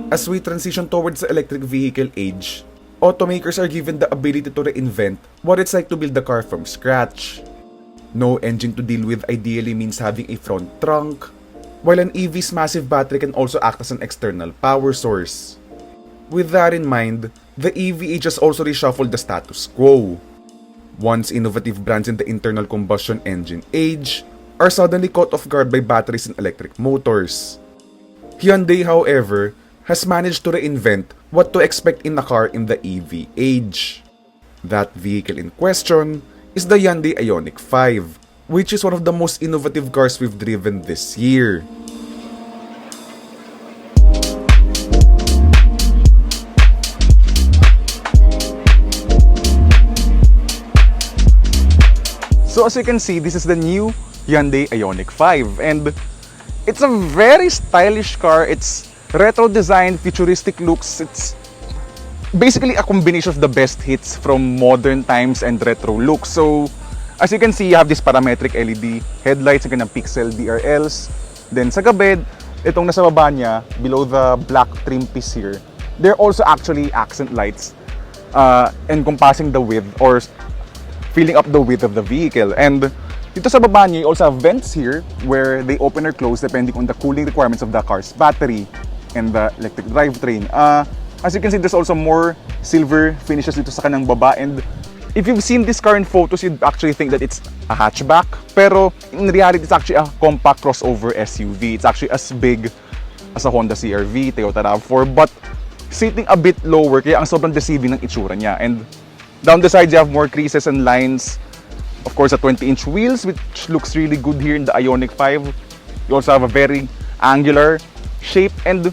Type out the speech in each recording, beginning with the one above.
As we transition towards the electric vehicle age, automakers are given the ability to reinvent what it's like to build a car from scratch. No engine to deal with ideally means having a front trunk, while an EV's massive battery can also act as an external power source. With that in mind, the EV age has also reshuffled the status quo. Once innovative brands in the internal combustion engine age are suddenly caught off guard by batteries and electric motors. Hyundai, however, has managed to reinvent what to expect in a car in the EV age. That vehicle in question is the Hyundai Ioniq 5, which is one of the most innovative cars we've driven this year. So as you can see, this is the new Hyundai Ioniq 5, and it's a very stylish car. It's retro design, futuristic looks. It's basically a combination of the best hits from modern times and retro looks. So as you can see, you have this parametric LED headlights, yung kanang pixel DRLs. Then sa gabi, itong nasa baba niya, below the black trim piece here, they're also actually accent lights encompassing the width or filling up the width of the vehicle. And dito sa baba niya, you also have vents here where they open or close depending on the cooling requirements of the car's battery and the electric drivetrain. As you can see, there's also more silver finishes dito sa kanang baba, and if you've seen this car in photos, you'd actually think that it's a hatchback, pero in reality, it's actually a compact crossover SUV. It's actually as big as a Honda CR-V, Toyota RAV4, but sitting a bit lower, kaya ang sobrang deceiving ng itsura niya. And down the sides, you have more creases and lines. Of course, a 20-inch wheels, which looks really good here in the Ioniq 5. You also have a very angular shape, and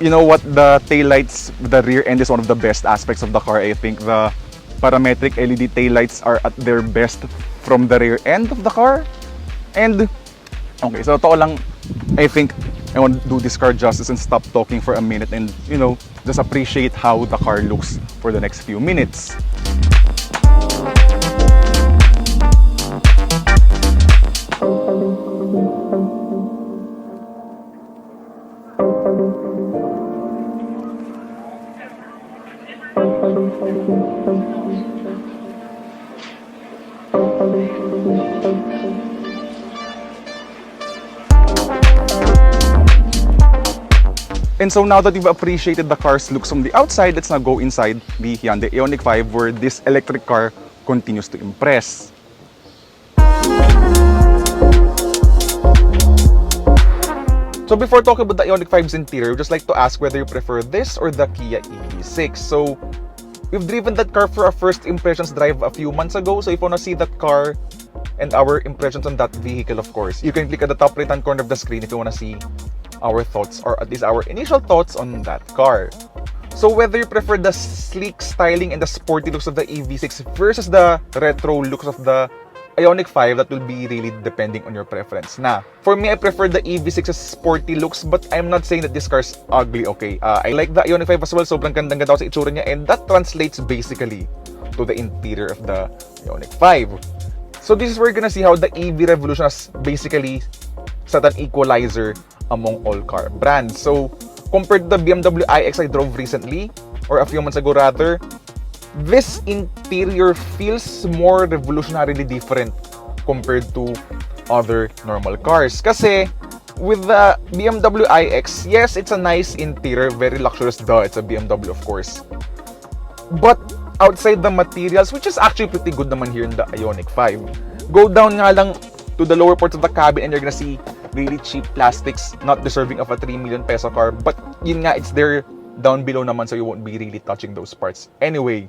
you know what, the taillights, the rear end is one of the best aspects of the car. I think the parametric LED taillights are at their best from the rear end of the car. And okay, so totoo lang, I think I want to do this car justice and stop talking for a minute and, you know, just appreciate how the car looks for the next few minutes. And so now that you've appreciated the car's looks from the outside, let's now go inside the Hyundai Ioniq 5 where this electric car continues to impress. So before talking about the Ioniq 5's interior, I'd just like to ask whether you prefer this or the Kia EV6. So we've driven that car for our first impressions drive a few months ago. So if you want to see that car and our impressions on that vehicle, of course, you can click at the top right hand corner of the screen if you want to see our thoughts, or at least our initial thoughts on that car. So whether you prefer the sleek styling and the sporty looks of the EV6 versus the retro looks of the Ioniq 5, that will be really depending on your preference. Now, for me, I prefer the EV6's sporty looks, but I'm not saying that this car's ugly, okay? I like the Ioniq 5 as well, sobrang gandang-ganda ako sa itsura niya, and that translates basically to the interior of the Ioniq 5. So this is where you're gonna see how the EV revolution has basically set an equalizer among all car brands. So compared to the BMW iX I drove recently, or a few months ago rather, this interior feels more revolutionarily different compared to other normal cars. Kasi with the BMW iX, yes, it's a nice interior, very luxurious, it's a BMW of course. But outside the materials, which is actually pretty good naman here in the Ioniq 5, go down nga lang to the lower parts of the cabin and you're gonna see really cheap plastics, not deserving of a 3 million peso car. But yun nga, it's there down below naman, so you won't be really touching those parts anyway.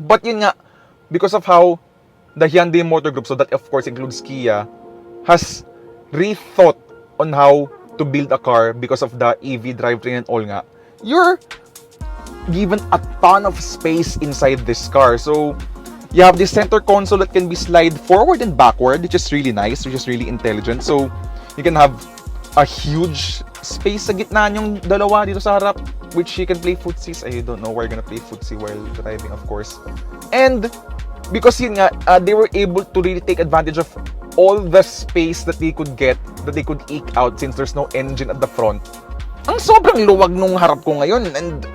But yun nga, because of how the Hyundai Motor Group, so that of course includes Kia, has rethought on how to build a car because of the EV drivetrain and all nga, you're given a ton of space inside this car. So you have this center console that can be slide forward and backward, which is really nice, which is really intelligent. So you can have a huge space sa gitna nyong dalawa dito sa harap, which you can play footsies. I don't know where you're gonna play footsie while driving, of course. And because yun nga, they were able to really take advantage of all the space that they could get, that they could eke out since there's no engine at the front. ang sobrang luwag nung harap ko ngayon. And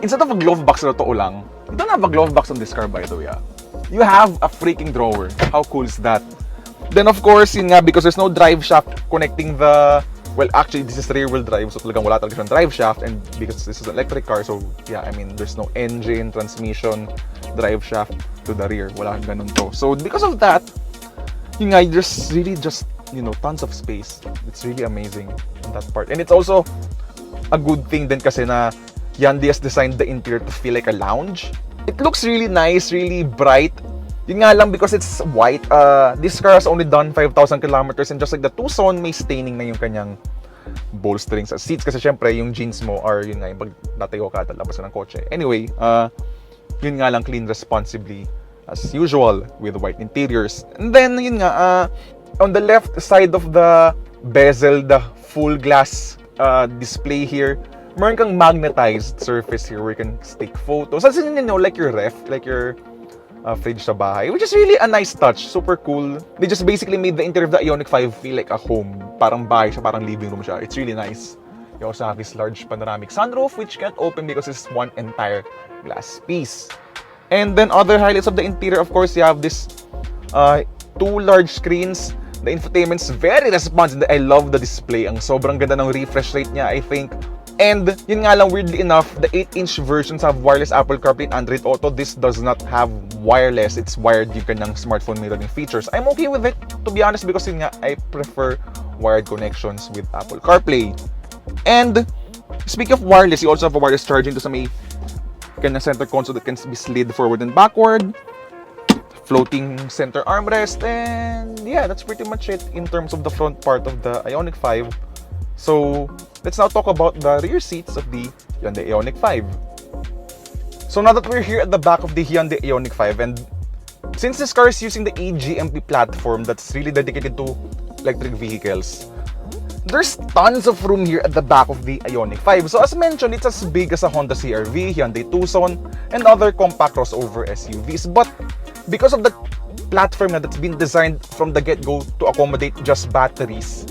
instead of a glove box na totoo lang, you don't have a glove box on this car, by the way. You have a freaking drawer. How cool is that? Then of course, yun nga, because there's no drive shaft connecting the... Well, actually, this is rear-wheel drive, so talagang wala talaga siyang drive shaft. And because this is an electric car, so yeah, I mean, there's no engine, transmission, drive shaft to the rear. Wala kang ganun to. So because of that, yun nga, there's really just, you know, tons of space. It's really amazing on that part. And it's also a good thing din kasi na Hyundai has designed the interior to feel like a lounge. It looks really nice, really bright. Yun nga lang, because it's white, this car has only done 5,000 kilometers, and just like the Tucson, may staining na yung kanyang bolstering sa seats kasi syempre yung jeans mo are yun nga yung pag natayo ka talabas ka ng kotse. Anyway, yun nga lang, clean responsibly as usual with white interiors. And then yun nga, on the left side of the bezel, the full glass display here, meron kang magnetized surface here where you can stick photos. As in, you know, like your ref, like your fridge sa bahay, which is really a nice touch. Super cool. They just basically made the interior of the Ioniq 5 feel like a home. Parang bahay siya, parang living room siya. It's really nice. You also have this large panoramic sunroof which can't open because it's one entire glass piece. And then other highlights of the interior, of course, you have this two large screens. The infotainment's very responsive. I love the display. Ang sobrang ganda ng refresh rate niya, I think. And yun nga lang, weirdly enough, the 8-inch versions have wireless Apple CarPlay and Android Auto. This does not have wireless. It's wired yung kanyang smartphone mirroring features. I'm okay with it, to be honest, because yun nga, I prefer wired connections with Apple CarPlay. And speaking of wireless, you also have a wireless charging to sa may kanyang center console that can be slid forward and backward. Floating center armrest. And yeah, that's pretty much it in terms of the front part of the Ioniq 5. So let's now talk about the rear seats of the Hyundai Ioniq 5. So now that we're here at the back of the Hyundai Ioniq 5, and since this car is using the eGMP platform that's really dedicated to electric vehicles, there's tons of room here at the back of the Ioniq 5. So as mentioned, it's as big as a Honda CR-V, Hyundai Tucson, and other compact crossover SUVs. But because of the platform that's been designed from the get-go to accommodate just batteries,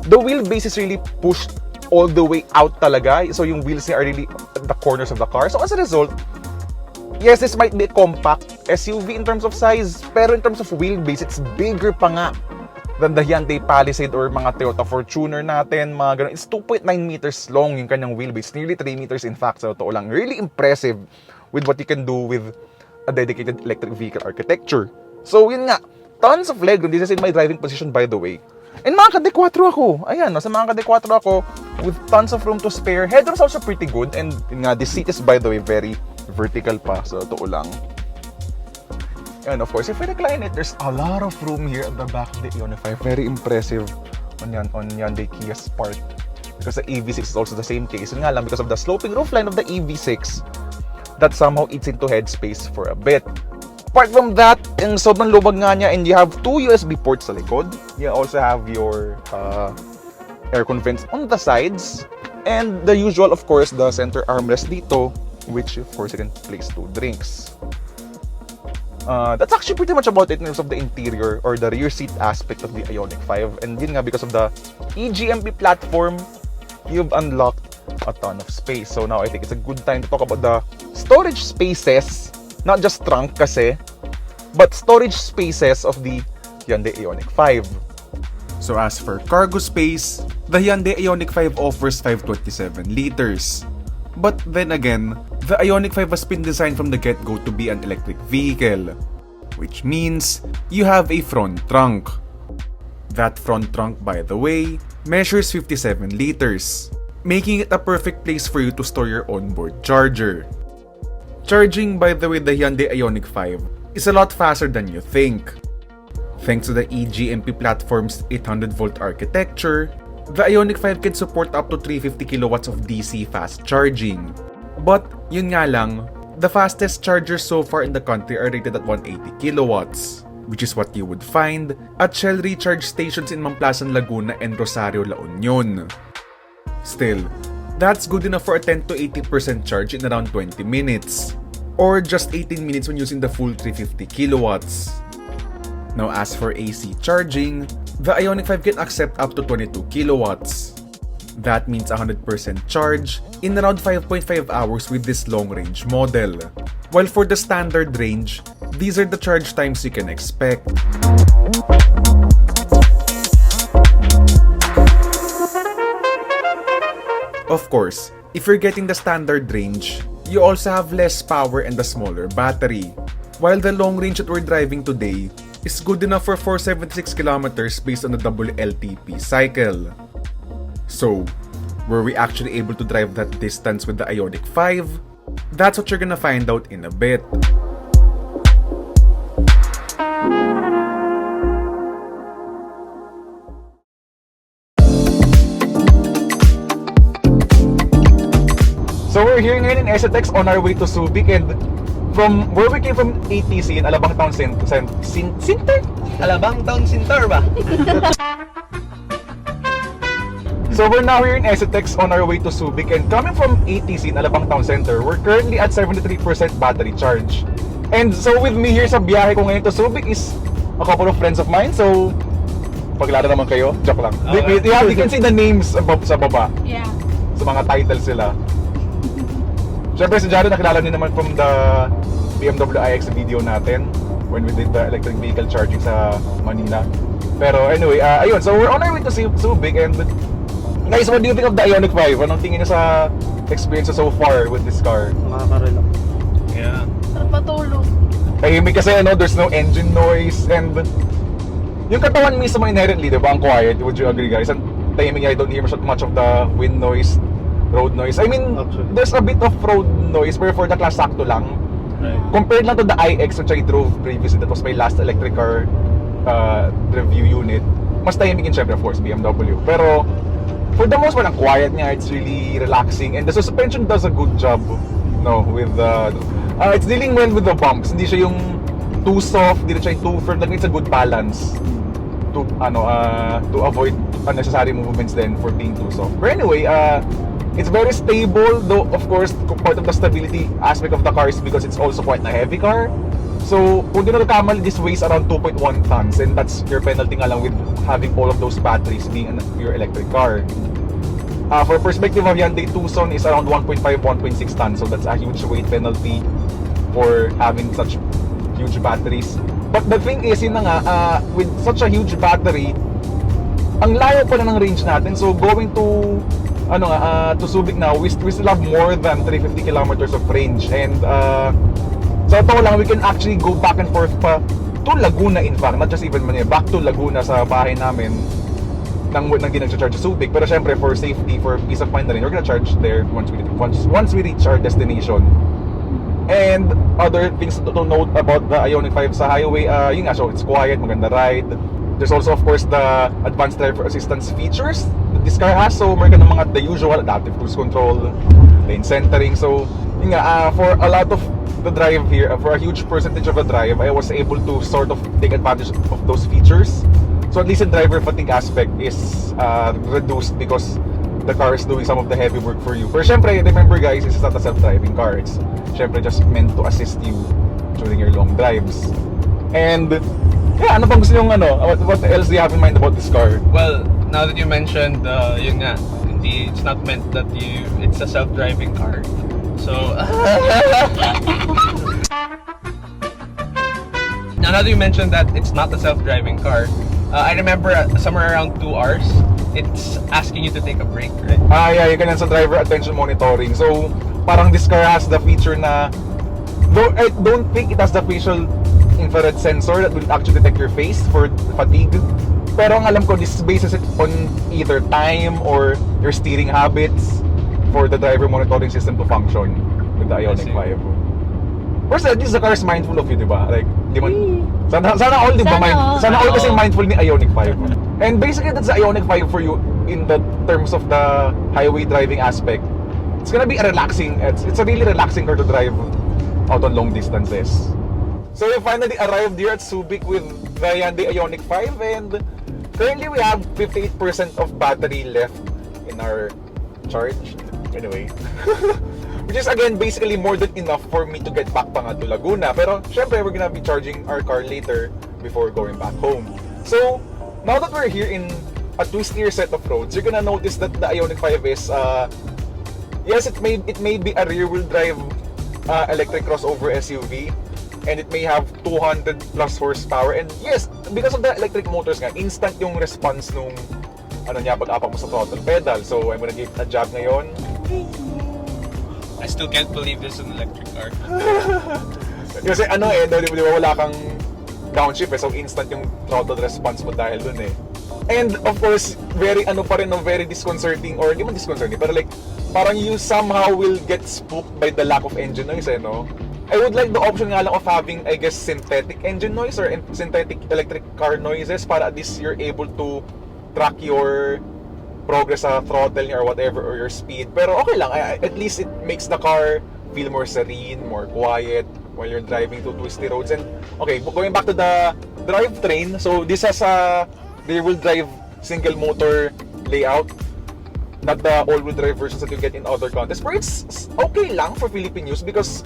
the wheelbase is really pushed all the way out talaga. So yung wheels are really at the corners of the car. So as a result, yes, this might be a compact SUV in terms of size, pero in terms of wheelbase, it's bigger pa nga than the Hyundai Palisade or mga Toyota Fortuner natin, mga ganun. It's 2.9 meters long yung kanyang wheelbase, nearly 3 meters in fact, sa totoo lang. Really impressive with what you can do with a dedicated electric vehicle architecture. So yun nga, tons of legroom. This is in my driving position, by the way. And mga ka-D4 ako. Ayan, sa mga ka-D4 ako with tons of room to spare. Headroom's also pretty good. And nga, this seat is, by the way, very vertical pa. So, totoo lang. And of course, if we recline it, there's a lot of room here at the back of the Ioniq 5. Very impressive on Hyundai Kia's part. Because the EV6 is also the same case. Yun nga lang, because of the sloping roofline of the EV6, that somehow eats into headspace for a bit. Apart from that, yung sobrang lubag nga niya, and you have two USB ports sa likod. You also have your aircon vents on the sides. And the usual, of course, the center armrest dito, which, of course, you can place two drinks. That's actually pretty much about it in terms of the interior or the rear seat aspect of the Ioniq 5. And yun nga, because of the eGMP platform, you've unlocked a ton of space. So now I think it's a good time to talk about the storage spaces. Not just trunk kasi, but storage spaces of the Hyundai Ioniq 5. So as for cargo space, the Hyundai Ioniq 5 offers 527 liters. But then again, the Ioniq 5 has been designed from the get-go to be an electric vehicle, which means you have a front trunk. That front trunk, by the way, measures 57 liters, making it a perfect place for you to store your onboard charger. Charging, by the way, the Hyundai Ioniq 5 is a lot faster than you think. Thanks to the eGMP platform's 800-volt architecture, the Ioniq 5 can support up to 350 kilowatts of DC fast charging. But, yun nga lang, the fastest chargers so far in the country are rated at 180 kilowatts, which is what you would find at Shell recharge stations in Mamplasan, Laguna and Rosario, La Union. Still, that's good enough for a 10 to 80% charge in around 20 minutes, or just 18 minutes when using the full 350 kilowatts. Now as for AC charging, the Ioniq 5 can accept up to 22 kilowatts. That means 100% charge in around 5.5 hours with this long-range model. While for the standard range, these are the charge times you can expect. Of course, if you're getting the standard range, you also have less power and a smaller battery. While the long range that we're driving today is good enough for 476 kilometers based on the WLTP cycle. So, were we actually able to drive that distance with the Ioniq 5? That's what you're gonna find out in a bit. So we're here ngayon in STX on our way to Subic, and from where we came from ATC in Alabang Town Center? Alabang Town Center ba? So we're now here in STX on our way to Subic, and coming from ATC in Alabang Town Center, we're currently at 73% battery charge. And so with me here sa biyahe ko ngayon to Subic is a couple of friends of mine. So paglala naman kayo, joke lang. Okay. You can see the names above sa baba. Yeah. Sa mga titles sila. Siyempre si Jaro nakilala niyo naman from the BMW iX video natin when we did the electric vehicle charging sa Manila. Pero anyway, ayun, so we're on our way to Subic, and guys, what do you think of the Ioniq 5? Anong tingin niyo sa experience so far with this car? Makakarelak. Yeah. Sarap matulog. Tahimik kasi, there's no engine noise, and yung katawan mismo inherently, diba, ang quiet. Would you agree, guys? And tahimik, I don't hear much of the wind noise, road noise. I mean, Actually, there's a bit of road noise, pero for the class, sakto lang. right. Compared lang to the iX, which I drove previously, that was my last electric car review unit. Mas tahimik, syempre, of course, BMW. Pero for the most part, ang quiet niya, it's really relaxing, and the suspension does a good job, with it's dealing well with the bumps. Hindi siya yung too soft, hindi siya yung too firm. It's a good balance to avoid unnecessary movements then for being too soft. But anyway, it's very stable, though of course part of the stability aspect of the car is because it's also quite a heavy car. So kung di na nagkamali, this weighs around 2.1 tons, and that's your penalty nga lang with having all of those batteries being a pure electric car. For perspective of Hyundai Tucson is around 1.5, 1.6 tons, so that's a huge weight penalty for having such huge batteries. But the thing is, yun na nga, with such a huge battery, ang layo pa na ng range natin. So going to Subic now, we still have more than 350 kilometers of range, and sa totoo lang, we can actually go back and forth pa to Laguna, in fact, not just even Manila, back to Laguna sa bahay namin nang di nag-charge sa Subic. Pero syempre, for safety, for peace of mind na rin, we're gonna charge there once we reach our destination. And other things to note about the Ioniq 5 sa highway, yun nga, so it's quiet, maganda ride. There's also of course the advanced driver assistance features that this car has. So meron ka ng mga the usual adaptive cruise control, lane centering. So yun nga, for a lot of the drive here, for a huge percentage of the drive, I was able to sort of take advantage of those features. So at least the driver fatigue aspect is reduced because the car is doing some of the heavy work for you. Pero syempre, remember guys, this is not a self-driving car. It's syempre just meant to assist you during your long drives. And yeah, ano pang gusto yung what else do you have in mind about this car? Well, now that you mentioned, yun nga, it's not meant that it's a self-driving car. So, now that you mentioned that it's not a self-driving car, I remember somewhere around 2 hours, it's asking you to take a break, right? Yeah, you can answer driver attention monitoring. So, parang this car has the feature na, though I don't think it has the facial infrared sensor that will actually detect your face for fatigue. Pero ang alam ko, this bases it on either time or your steering habits for the driver monitoring system to function with the Ioniq 5. First, at least the car is mindful of you, diba? Like, di man, sana all, diba? Sana all kasi mindful ni Ioniq 5. And basically, that's the Ioniq 5 for you in the terms of the highway driving aspect. It's gonna be a relaxing, it's a really relaxing car to drive out on long distances. So we finally arrived here at Subic with the Hyundai Ioniq 5, and currently we have 58% of battery left in our charge. Anyway, which is again basically more than enough for me to get back pa nga to Laguna. Pero syempre, we're gonna be charging our car later before going back home. So now that we're here in a twistier set of roads, you're gonna notice that the Ioniq 5 is, yes, it may be a rear-wheel drive electric crossover SUV, and it may have 200 plus horsepower. And yes, because of the electric motors nga, instant yung response nung ano niya pag-apak mo sa throttle pedal. So I'm gonna give it a jab ngayon. I still can't believe this is an electric car. Kasi ano eh, di ba wala kang downshift eh, so instant yung throttle response mo dahil dun eh. And of course, very ano pa rin, no, very disconcerting, or hindi man disconcerting, pero like, parang you somehow will get spooked by the lack of engine noise eh, no? I would like the option nga lang of having, I guess, synthetic engine noise or synthetic electric car noises para at least you're able to track your progress sa throttle niya or whatever, or your speed. Pero okay lang, at least it makes the car feel more serene, more quiet while you're driving to twisty roads. And okay, going back to the drivetrain, so this has a rear-wheel drive single motor layout, not the all-wheel drive versions that you get in other countries. But it's okay lang for Philippine use because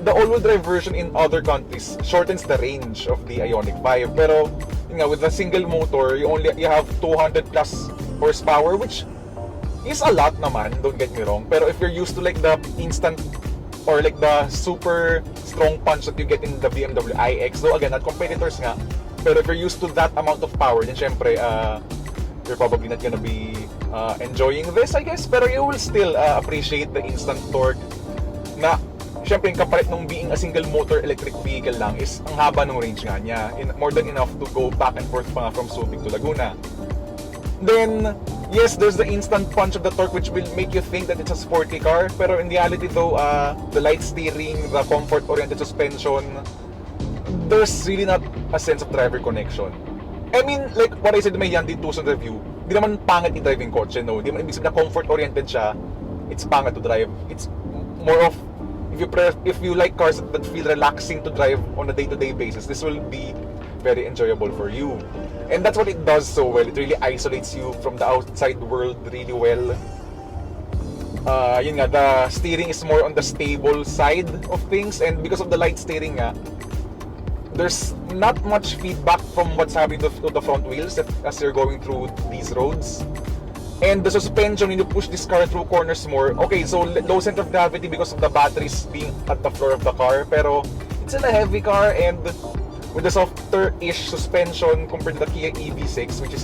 the all-wheel drive version in other countries shortens the range of the Ioniq 5. Pero yun nga, with the single motor, you have 200 plus horsepower, which is a lot naman, don't get me wrong. Pero if you're used to like the instant or like the super strong punch that you get in the BMW iX, though again, not competitors nga, pero if you're used to that amount of power, then syempre, you're probably not gonna be enjoying this, I guess. Pero you will still appreciate the instant torque na, syempre, yung kapalit nung being a single motor electric vehicle lang is ang haba ng range nga niya. More than enough to go back and forth pa nga from Subic to Laguna. Then, yes, there's the instant punch of the torque which will make you think that it's a sporty car. Pero in reality though, the light steering, the comfort-oriented suspension, there's really not a sense of driver connection. I mean, like what I said in my Hyundai Tucson review, di naman pangit i-driving kotse, no? Di naman ibig sabihin na comfort-oriented siya, it's pangit to drive. It's more of, if you like cars that feel relaxing to drive on a day-to-day basis, this will be very enjoyable for you. And that's what it does so well. It really isolates you from the outside world really well. Yun nga, the steering is more on the stable side of things, and because of the light steering nga, there's not much feedback from what's happening to the front wheels as you're going through these roads. And the suspension, when you push this car through corners more, okay, so low center of gravity because of the batteries being at the floor of the car, pero it's still a heavy car, and with the softer-ish suspension compared to the Kia EV6, which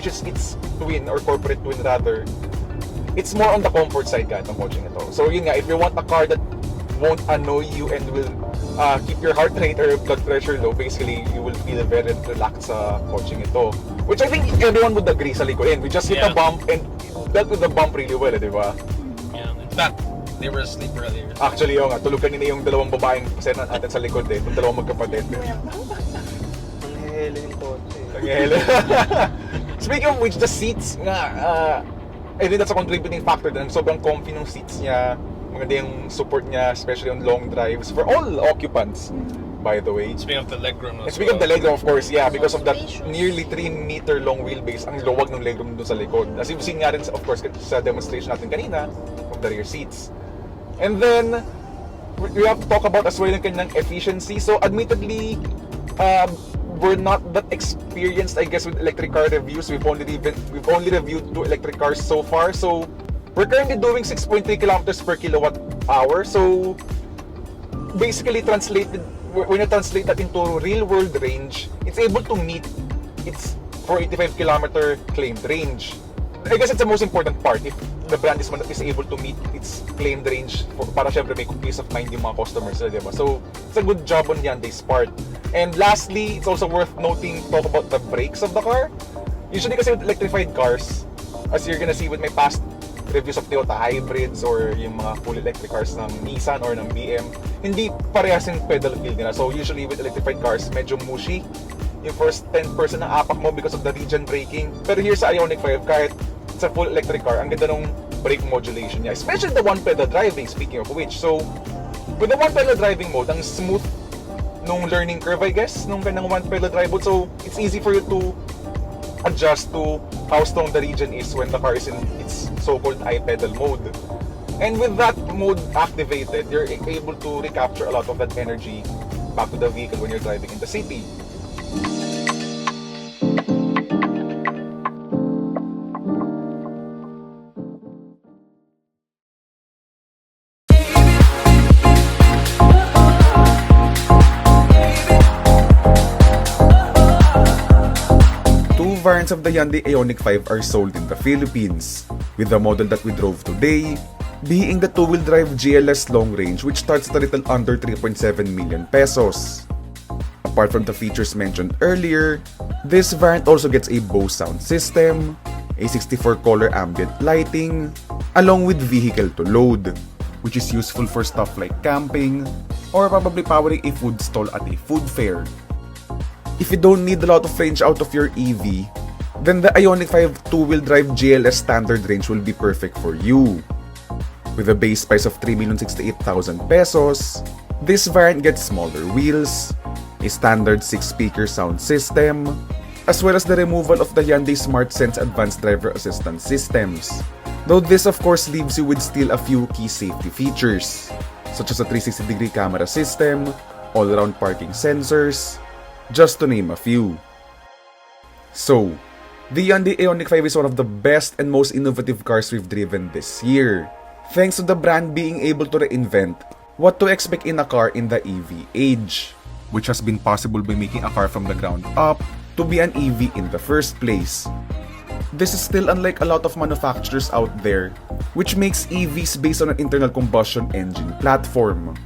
is its twin or corporate twin rather, it's more on the comfort side kahit ng coaching ito. So yun nga, if you want a car that won't annoy you and will keep your heart rate or blood pressure low, basically you will feel very relaxed sa coaching ito. Which I think everyone would agree sa likorin. We just hit a bump and dealt with the bump really well, di ba? Yeah, in fact, they were asleep earlier. Actually, yung tulog kanina yung dalawang babaeng pasena natin sa likod eh, yung dalawang magkapatid. Ang hehele yung kotse. Nangyayelo. Speaking of which, the seats nga, I think that's a contributing factor din. Sobrang comfy ng seats niya. Maganda yung support niya, especially on long drives for all occupants, by the way. Speaking of the legroom, And speaking of the legroom, of course, yeah, because of that nearly 3-meter long wheelbase, ang luwag ng legroom dun sa likod. As you've seen nga rin, of course, sa demonstration natin kanina, of the rear seats. And then, we have to talk about as well yung kanyang efficiency. So, admittedly, we're not that experienced, I guess, with electric car reviews. We've only reviewed 2 electric cars so far. So, we're currently doing 6.3 kilometers per kilowatt hour. So, basically translated, when you translate that into real-world range, it's able to meet its 485 kilometer claimed range. I guess it's the most important part if the brand is able to meet its claimed range para syempre may peace of mind yung mga customers nila, diba? So, it's a good job on Hyundai's part. And lastly, it's also worth noting, talk about the brakes of the car. Usually kasi with electrified cars, as you're gonna see with my past reviews of Toyota hybrids or yung mga full electric cars ng Nissan or ng BM, hindi parehas yung pedal feel nila. So usually with electrified cars, medyo mushy yung first 10% ng apak mo because of the regen braking. Pero here sa Ioniq 5, kahit it's a full electric car, ang ganda nung brake modulation niya, especially the one pedal driving, speaking of which. So with the one pedal driving mode, ang smooth nung learning curve, I guess, nung kanyang one pedal drive mode. So it's easy for you to adjust to how strong the regen is when the car is in its so-called I-pedal mode. And with that mode activated, you're able to recapture a lot of that energy back to the vehicle when you're driving in the city. variants of the Hyundai Ioniq 5 are sold in the Philippines, with the model that we drove today being the two-wheel drive GLS Long Range, which starts at a little under 3.7 million pesos. Apart from the features mentioned earlier, this variant also gets a Bose sound system, a 64-color ambient lighting, along with vehicle to load, which is useful for stuff like camping or probably powering a food stall at a food fair. If you don't need a lot of range out of your EV, then the Ioniq 5 two-wheel drive GLS standard range will be perfect for you. With a base price of 3,068,000 pesos, this variant gets smaller wheels, a standard 6-speaker sound system, as well as the removal of the Hyundai SmartSense advanced driver assistance systems. Though this of course leaves you with still a few key safety features, such as a 360-degree camera system, all-around parking sensors, just to name a few. So, the Hyundai Ioniq 5 is one of the best and most innovative cars we've driven this year, thanks to the brand being able to reinvent what to expect in a car in the EV age, which has been possible by making a car from the ground up to be an EV in the first place. This is still unlike a lot of manufacturers out there, which makes EVs based on an internal combustion engine platform.